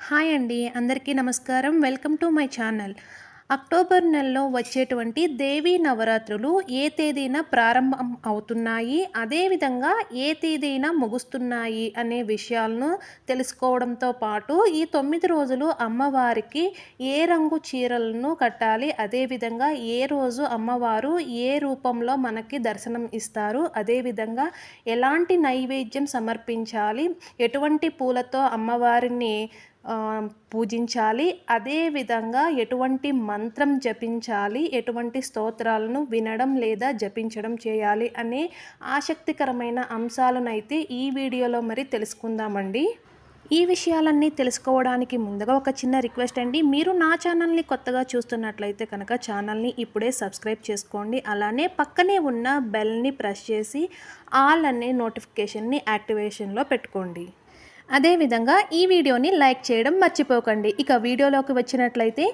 Hi అండి. అందరికీ నమస్కారం. Welcome to my channel. October నెలలో వచ్చేటువంటి దేవీ నవరాత్రులు ఏ తేదీన ప్రారంభం అవుతున్నాయి, అదేవిధంగా ఏ తేదీన ముగుస్తున్నాయి అనే విషయాలను తెలుసుకోవడంతో పాటు ఈ 9 రోజులు అమ్మవారికి ఏ రంగు చీరలను కట్టాలి, అదేవిధంగా ఏ రోజు అమ్మవారు ఏ రూపంలో మనకి దర్శనం ఇస్తారు, అదేవిధంగా ఎలాంటి నైవేద్యం సమర్పించాలి, ఎటువంటి పూలతో అమ్మవారిని పూజించాలి, అదేవిధంగా ఎటువంటి మంత్రం జపించాలి, ఎటువంటి స్తోత్రాలను వినడం లేదా జపించడం చేయాలి అనే ఆసక్తికరమైన అంశాలనైతే ఈ వీడియోలో మరి తెలుసుకుందామండి. ఈ విషయాలన్నీ తెలుసుకోవడానికి ముందుగా ఒక చిన్న రిక్వెస్ట్ అండి. మీరు నా ఛానల్ని కొత్తగా చూస్తున్నట్లయితే కనుక ఛానల్ని ఇప్పుడే సబ్స్క్రైబ్ చేసుకోండి. అలానే పక్కనే ఉన్న బెల్ని ప్రెస్ చేసి ఆల్ అనే నోటిఫికేషన్ని యాక్టివేషన్లో పెట్టుకోండి. అదేవిధంగా ఈ వీడియోని లైక్ చేయడం మర్చిపోకండి. ఇక వీడియోలోకి వచ్చినట్లయితే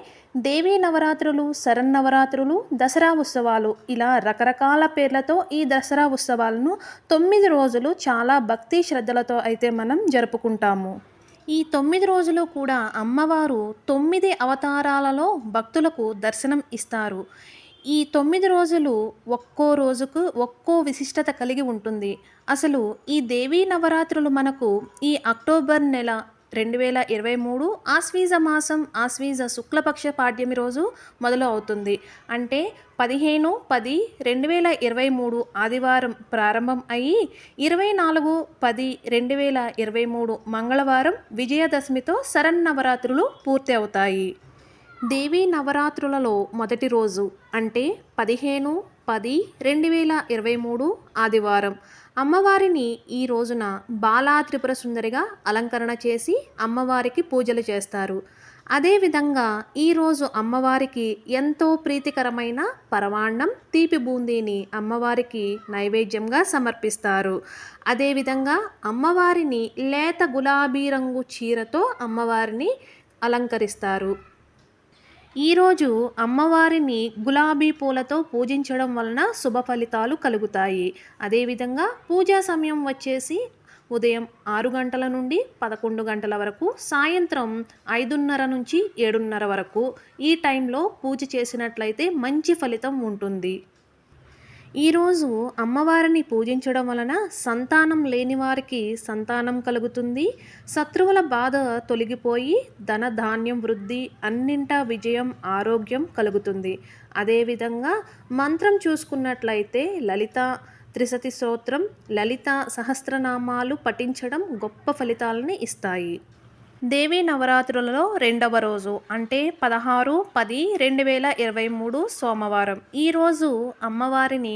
దేవీ నవరాత్రులు, శరన్నవరాత్రులు, దసరా ఉత్సవాలు ఇలా రకరకాల పేర్లతో ఈ దసరా ఉత్సవాలను 9 రోజులు చాలా భక్తి శ్రద్ధలతో అయితే మనం జరుపుకుంటాము. ఈ 9 రోజులు కూడా అమ్మవారు 9 అవతారాలలో భక్తులకు దర్శనం ఇస్తారు. ఈ 9 రోజులు ఒక్కో రోజుకు ఒక్కో విశిష్టత కలిగి ఉంటుంది. అసలు ఈ దేవీ నవరాత్రులు మనకు ఈ అక్టోబర్ నెల 2023 ఆశ్వీజ మాసం ఆశ్వీజ శుక్లపక్ష పాడ్యమి రోజు మొదలు అవుతుంది. అంటే 15/10/2023 ఆదివారం ప్రారంభం అయ్యి 24/10/2023 మంగళవారం విజయదశమితో శరన్నవరాత్రులు పూర్తి అవుతాయి. దేవీ నవరాత్రులలో మొదటి రోజు అంటే 15/10/2023 ఆదివారం అమ్మవారిని ఈ రోజున బాలా త్రిపుర సుందరిగా అలంకరణ చేసి అమ్మవారికి పూజలు చేస్తారు. అదేవిధంగా ఈరోజు అమ్మవారికి ఎంతో ప్రీతికరమైన పరమాన్నం, తీపి బూందీని అమ్మవారికి నైవేద్యంగా సమర్పిస్తారు. అదేవిధంగా అమ్మవారిని లేత గులాబీ రంగు చీరతో అమ్మవారిని అలంకరిస్తారు. ఈరోజు అమ్మవారిని గులాబీ పూలతో పూజించడం వలన శుభ ఫలితాలు కలుగుతాయి. అదేవిధంగా పూజా సమయం వచ్చేసి ఉదయం 6 గంటల నుండి 11 గంటల వరకు, సాయంత్రం 5:30 నుంచి 7:30 వరకు ఈ టైంలో పూజ చేసినట్లయితే మంచి ఫలితం ఉంటుంది. ఈరోజు అమ్మవారిని పూజించడం వలన సంతానం లేని వారికి సంతానం కలుగుతుంది. శత్రువుల బాధ తొలగిపోయి ధన ధాన్యం వృద్ధి, అన్నింటా విజయం, ఆరోగ్యం కలుగుతుంది. అదేవిధంగా మంత్రం చూసుకున్నట్లయితే లలిత త్రిశతి స్తోత్రం, లలిత సహస్రనామాలు పఠించడం గొప్ప ఫలితాలని ఇస్తాయి. దేవీ నవరాత్రులలో రెండవ రోజు అంటే 16/10/2023 సోమవారం. ఈరోజు అమ్మవారిని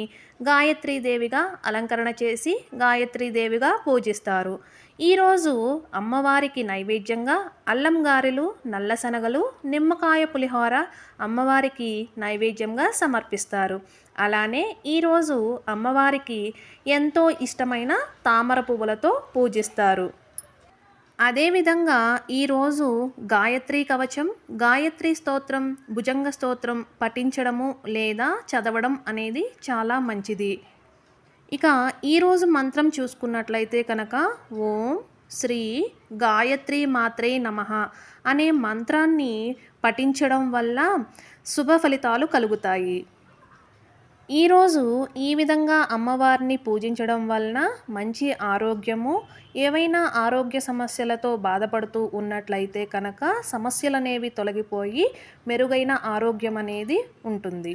గాయత్రీదేవిగా అలంకరణ చేసి గాయత్రీదేవిగా పూజిస్తారు. ఈరోజు అమ్మవారికి నైవేద్యంగా అల్లం గారెలు, నల్ల శనగలు, నిమ్మకాయ పులిహోర అమ్మవారికి నైవేద్యంగా సమర్పిస్తారు. అలానే ఈరోజు అమ్మవారికి ఎంతో ఇష్టమైన తామర పువ్వులతో పూజిస్తారు. అదేవిధంగా ఈరోజు గాయత్రీ కవచం, గాయత్రీ స్తోత్రం, భుజంగ స్తోత్రం పఠించడము లేదా చదవడం అనేది చాలా మంచిది. ఇక ఈరోజు మంత్రం చూసుకున్నట్లయితే కనుక ఓం శ్రీ గాయత్రీ మాత్రే నమః అనే మంత్రాన్ని పఠించడం వల్ల శుభ ఫలితాలు కలుగుతాయి. ఈరోజు ఈ విధంగా అమ్మవారిని పూజించడం వలన మంచి ఆరోగ్యము, ఏవైనా ఆరోగ్య సమస్యలతో బాధపడుతూ ఉన్నట్లయితే కనుక సమస్యలనేవి తొలగిపోయి మెరుగైన ఆరోగ్యం అనేది ఉంటుంది.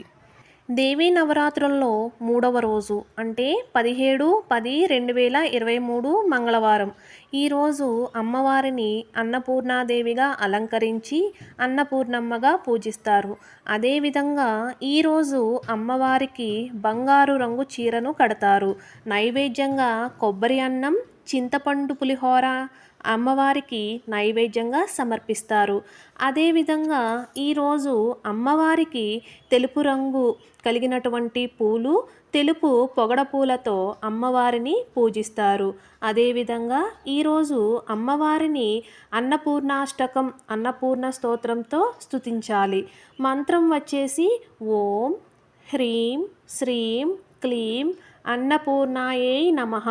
దేవీ నవరాత్రుల్లో మూడవ రోజు అంటే 17/10/2023 మంగళవారం. ఈరోజు అమ్మవారిని అన్నపూర్ణాదేవిగా అలంకరించి అన్నపూర్ణమ్మగా పూజిస్తారు. అదేవిధంగా ఈరోజు అమ్మవారికి బంగారు రంగు చీరను కడతారు. నైవేద్యంగా కొబ్బరి అన్నం, చింతపండు పులిహోర అమ్మవారికి నైవేద్యంగా సమర్పిస్తారు. అదేవిధంగా ఈరోజు అమ్మవారికి తెలుపు రంగు కలిగినటువంటి పూలు, తెలుపు పొగడ పూలతో అమ్మవారిని పూజిస్తారు. అదేవిధంగా ఈరోజు అమ్మవారిని అన్నపూర్ణాష్టకం, అన్నపూర్ణ స్తోత్రంతో స్తుతించాలి. మంత్రం వచ్చేసి ఓం హ్రీం శ్రీం క్లీం అన్నపూర్ణాయై నమః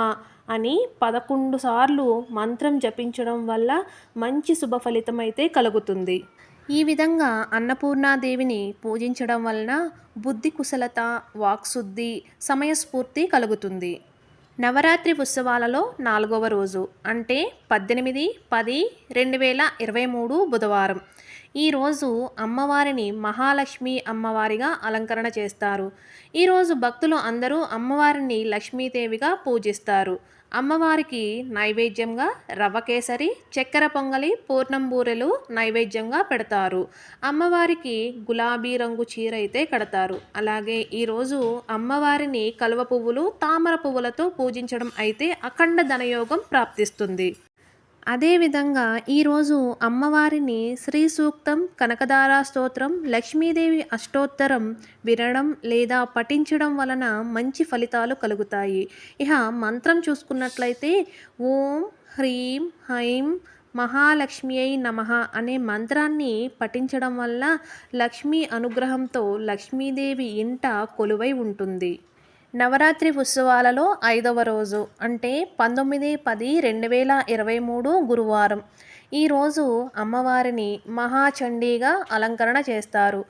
అని 11 సార్లు మంత్రం జపించడం వల్ల మంచి శుభ ఫలితం అయితే కలుగుతుంది. ఈ విధంగా అన్నపూర్ణాదేవిని పూజించడం వలన బుద్ధి కుశలత, వాక్శుద్ధి, సమయస్ఫూర్తి కలుగుతుంది. నవరాత్రి ఉత్సవాలలో 4వ రోజు అంటే 18-10-2023 బుధవారం. ఈరోజు అమ్మవారిని మహాలక్ష్మి అమ్మవారిగా అలంకరణ చేస్తారు. ఈరోజు భక్తులు అందరూ అమ్మవారిని లక్ష్మీదేవిగా పూజిస్తారు. అమ్మవారికి నైవేద్యంగా రవ్వ కేసరి, చక్కెర పొంగలి, పూర్ణం బూరెలు నైవేద్యంగా పెడతారు. అమ్మవారికి గులాబీ రంగు చీర అయితే కడతారు. అలాగే ఈరోజు అమ్మవారిని కలువ పువ్వులు, తామర పువ్వులతో పూజించడం అయితే అఖండ ధనయోగం ప్రాప్తిస్తుంది. అదేవిధంగా ఈరోజు అమ్మవారిని శ్రీ సూక్తం, కనకదార స్తోత్రం, లక్ష్మీదేవి అష్టోత్తరం వినడం లేదా పఠించడం వలన మంచి ఫలితాలు కలుగుతాయి. ఇక మంత్రం చూసుకున్నట్లయితే ఓం హ్రీం హైం మహాలక్ష్మియై నమః అనే మంత్రాన్ని పఠించడం వల్ల లక్ష్మీ అనుగ్రహంతో లక్ష్మీదేవి ఇంట కొలువై ఉంటుంది. నవరాత్రి ఉత్సవాలలో 5వ రోజు అంటే 19-10-2023 గురువారం. ఈరోజు అమ్మవారిని మహాచండీగా అలంకరణ చేస్తారు.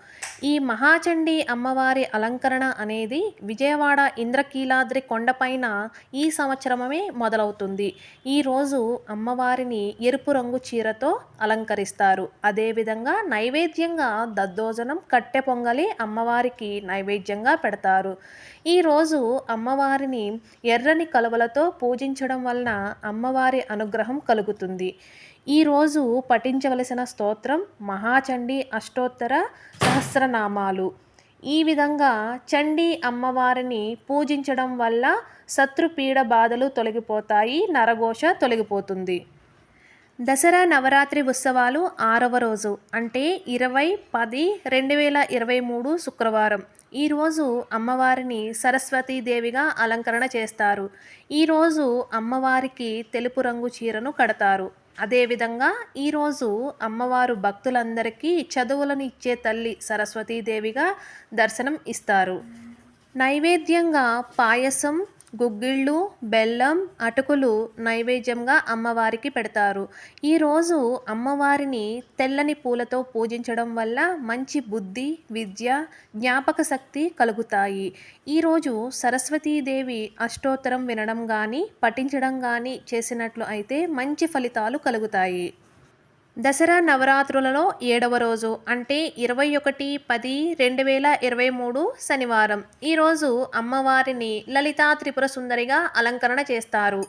ఈ మహాచండీ అమ్మవారి అలంకరణ అనేది విజయవాడ ఇంద్రకీలాద్రి కొండపైన ఈ సంవత్సరమే మొదలవుతుంది. ఈరోజు అమ్మవారిని ఎరుపు రంగు చీరతో అలంకరిస్తారు. అదేవిధంగా నైవేద్యంగా దద్దోజనం, కట్టె పొంగలి అమ్మవారికి నైవేద్యంగా పెడతారు. ఈరోజు అమ్మవారిని ఎర్రని కలువలతో పూజించడం వలన అమ్మవారి అనుగ్రహం కలుగుతుంది. ఈరోజు పఠించవలసిన స్తోత్రం మహాచండీ అష్టోత్తర సహస్రనామాలు. ఈ విధంగా చండీ అమ్మవారిని పూజించడం వల్ల శత్రుపీడ బాధలు తొలగిపోతాయి, నరఘోష తొలగిపోతుంది. దసరా నవరాత్రి ఉత్సవాలు 6వ రోజు అంటే 20-10-2023 శుక్రవారం. ఈరోజు అమ్మవారిని సరస్వతీదేవిగా అలంకరణ చేస్తారు. ఈరోజు అమ్మవారికి తెలుపు రంగు చీరను కడతారు. అదేవిధంగా ఈరోజు అమ్మవారు భక్తులందరికీ చదువులను ఇచ్చే తల్లి సరస్వతీదేవిగా దర్శనం ఇస్తారు. నైవేద్యంగా పాయసం, గుగ్గిళ్ళు, బెల్లం, అటుకులు నైవేద్యంగా అమ్మవారికి పెడతారు. ఈరోజు అమ్మవారిని తెల్లని పూలతో పూజించడం వల్ల మంచి బుద్ధి, విద్య, జ్ఞాపక శక్తి కలుగుతాయి. ఈరోజు సరస్వతీదేవి అష్టోత్తరం వినడం కానీ పఠించడం కానీ చేసినట్లు అయితే మంచి ఫలితాలు కలుగుతాయి. దసరా నవరాత్రులలో 7వ రోజు అంటే 21-10-2023 శనివారం. ఈరోజు అమ్మవారిని లలితా త్రిపుర సుందరిగా అలంకరణ చేస్తారు.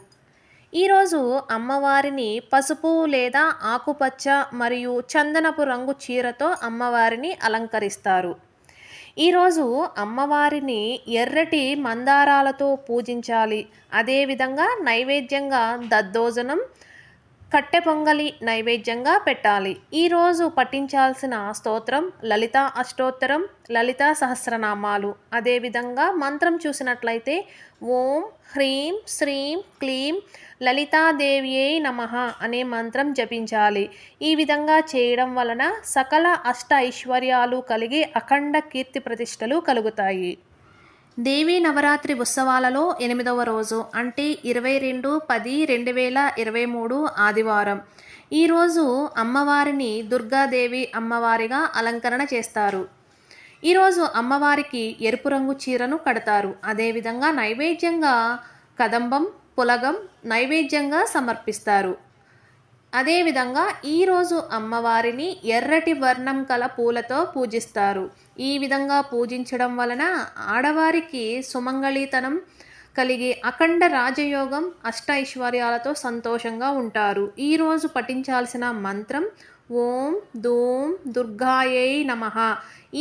ఈరోజు అమ్మవారిని పసుపు లేదా ఆకుపచ్చ మరియు చందనపు రంగు చీరతో అమ్మవారిని అలంకరిస్తారు. ఈరోజు అమ్మవారిని ఎర్రటి మందారాలతో పూజించాలి. అదేవిధంగా నైవేద్యంగా దద్దోజనం, కట్టె పొంగలి నైవేద్యంగా పెట్టాలి. ఈరోజు పఠించాల్సిన స్తోత్రం లలితా అష్టోత్తరం, లలితా సహస్రనామాలు. అదేవిధంగా మంత్రం చూసినట్లయితే ఓం హ్రీం శ్రీం క్లీం లలితాదేవ్యై నమః అనే మంత్రం జపించాలి. ఈ విధంగా చేయడం వలన సకల అష్ట ఐశ్వర్యాలు కలిగి అఖండ కీర్తి ప్రతిష్టలు కలుగుతాయి. దేవీ నవరాత్రి ఉత్సవాలలో 8వ రోజు అంటే 22-10-2023 ఆదివారం. ఈరోజు అమ్మవారిని దుర్గాదేవి అమ్మవారిగా అలంకరణ చేస్తారు. ఈరోజు అమ్మవారికి ఎరుపు రంగు చీరను కడతారు. అదేవిధంగా నైవేద్యంగా కదంబం, పులగం నైవేద్యంగా సమర్పిస్తారు. అదేవిధంగా ఈరోజు అమ్మవారిని ఎర్రటి వర్ణం కల పూలతో పూజిస్తారు. ఈ విధంగా పూజించడం వలన ఆడవారికి సుమంగళీతనం కలిగి అఖండ రాజయోగం, అష్ట ఐశ్వర్యాలతో సంతోషంగా ఉంటారు. ఈరోజు పఠించాల్సిన మంత్రం ఓం ధూం దుర్గాయై నమః.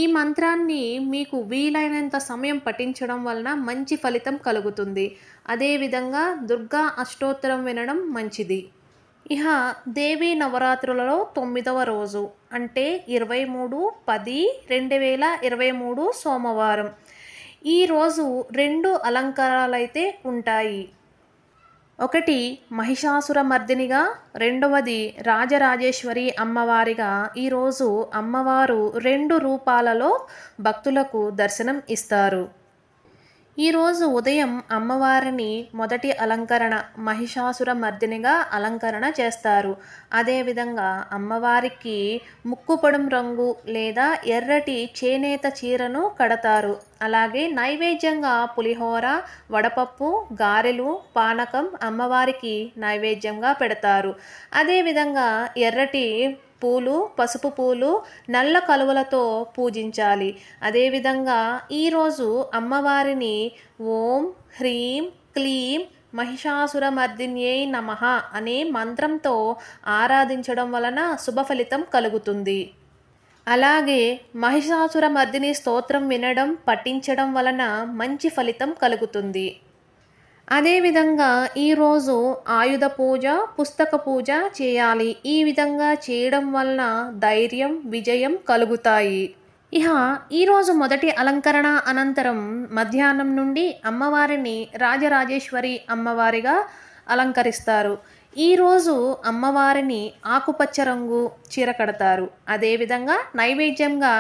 ఈ మంత్రాన్ని మీకు వీలైనంత సమయం పఠించడం వలన మంచి ఫలితం కలుగుతుంది. అదేవిధంగా దుర్గా అష్టోత్తరం వినడం మంచిది. ఇహ దేవీ నవరాత్రులలో 9వ రోజు అంటే 23-10-2023 సోమవారం. ఈరోజు 2 అలంకారాలైతే ఉంటాయి. ఒకటి మహిషాసుర మర్దినిగా, రెండవది రాజరాజేశ్వరి అమ్మవారిగా ఈరోజు అమ్మవారు 2 రూపాలలో భక్తులకు దర్శనం ఇస్తారు. ఈరోజు ఉదయం అమ్మవారిని మొదటి అలంకరణ మహిషాసుర మర్దినిగా అలంకరణ చేస్తారు. అదేవిధంగా అమ్మవారికి ముక్కుపొడం రంగు లేదా ఎర్రటి చేనేత చీరను కడతారు. అలాగే నైవేద్యంగా పులిహోర, వడపప్పు, గారెలు, పానకం అమ్మవారికి నైవేద్యంగా పెడతారు. అదేవిధంగా ఎర్రటి పూలు, పసుపు పూలు, నల్ల కలువలతో పూజించాలి. అదేవిధంగా ఈరోజు అమ్మవారిని ఓం హ్రీం క్లీం మహిషాసురమర్దిన్యై నమః అనే మంత్రంతో ఆరాధించడం వలన శుభ ఫలితం కలుగుతుంది. అలాగే మహిషాసురమర్దిని స్తోత్రం వినడం, పఠించడం వలన మంచి ఫలితం కలుగుతుంది. అదేవిధంగా ఈరోజు ఆయుధ పూజ, పుస్తక పూజ చేయాలి. ఈ విధంగా చేయడం వలన ధైర్యం, విజయం కలుగుతాయి. ఈరోజు మొదటి అలంకరణ అనంతరం మధ్యాహ్నం నుండి అమ్మవారిని రాజరాజేశ్వరి అమ్మవారిగా అలంకరిస్తారు. ఈరోజు అమ్మవారిని ఆకుపచ్చ రంగు చీర కడతారు. అదేవిధంగా నైవేద్యంగా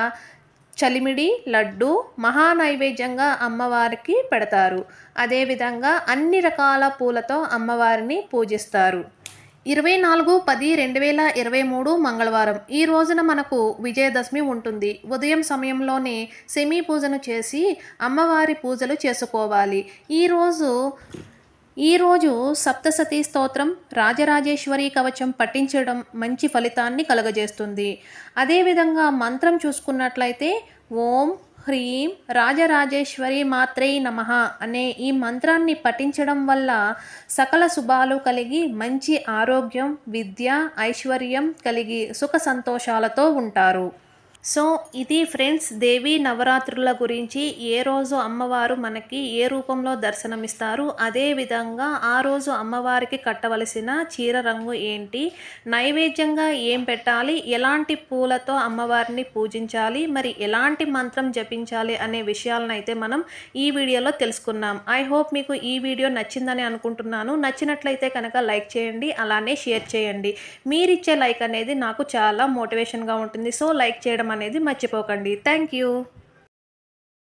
చలిమిడి, లడ్డు మహానైవేద్యంగా అమ్మవారికి పెడతారు. అదేవిధంగా అన్ని రకాల పూలతో అమ్మవారిని పూజిస్తారు. 24/10/2023 మంగళవారం. ఈ రోజున మనకు విజయదశమి ఉంటుంది. ఉదయం సమయంలోనే సెమీ పూజను చేసి అమ్మవారి పూజలు చేసుకోవాలి. ఈరోజు సప్తసతీ స్తోత్రం, రాజరాజేశ్వరి కవచం పఠించడం మంచి ఫలితాన్ని కలుగజేస్తుంది. అదేవిధంగా మంత్రం చూసుకున్నట్లయితే ఓం హ్రీం రాజరాజేశ్వరి మాత్రై నమః అనే ఈ మంత్రాన్ని పఠించడం వల్ల సకల శుభాలు కలిగి మంచి ఆరోగ్యం, విద్య, ఐశ్వర్యం కలిగి సుఖ సంతోషాలతో ఉంటారు. సో ఇది ఫ్రెండ్స్, దేవీ నవరాత్రుల గురించి ఏ రోజు అమ్మవారు మనకి ఏ రూపంలో దర్శనమిస్తారు, అదేవిధంగా ఆ రోజు అమ్మవారికి కట్టవలసిన చీర రంగు ఏంటి, నైవేద్యంగా ఏం పెట్టాలి, ఎలాంటి పూలతో అమ్మవారిని పూజించాలి, మరి ఎలాంటి మంత్రం జపించాలి అనే విషయాలను అయితే మనం ఈ వీడియోలో తెలుసుకున్నాం. ఐ హోప్ మీకు ఈ వీడియో నచ్చిందని అనుకుంటున్నాను. నచ్చినట్లయితే కనుక లైక్ చేయండి, అలానే షేర్ చేయండి. మీరిచ్చే లైక్ అనేది నాకు చాలా మోటివేషన్గా ఉంటుంది. సో లైక్ చేయడం అనేది మర్చిపోకండి. Thank you.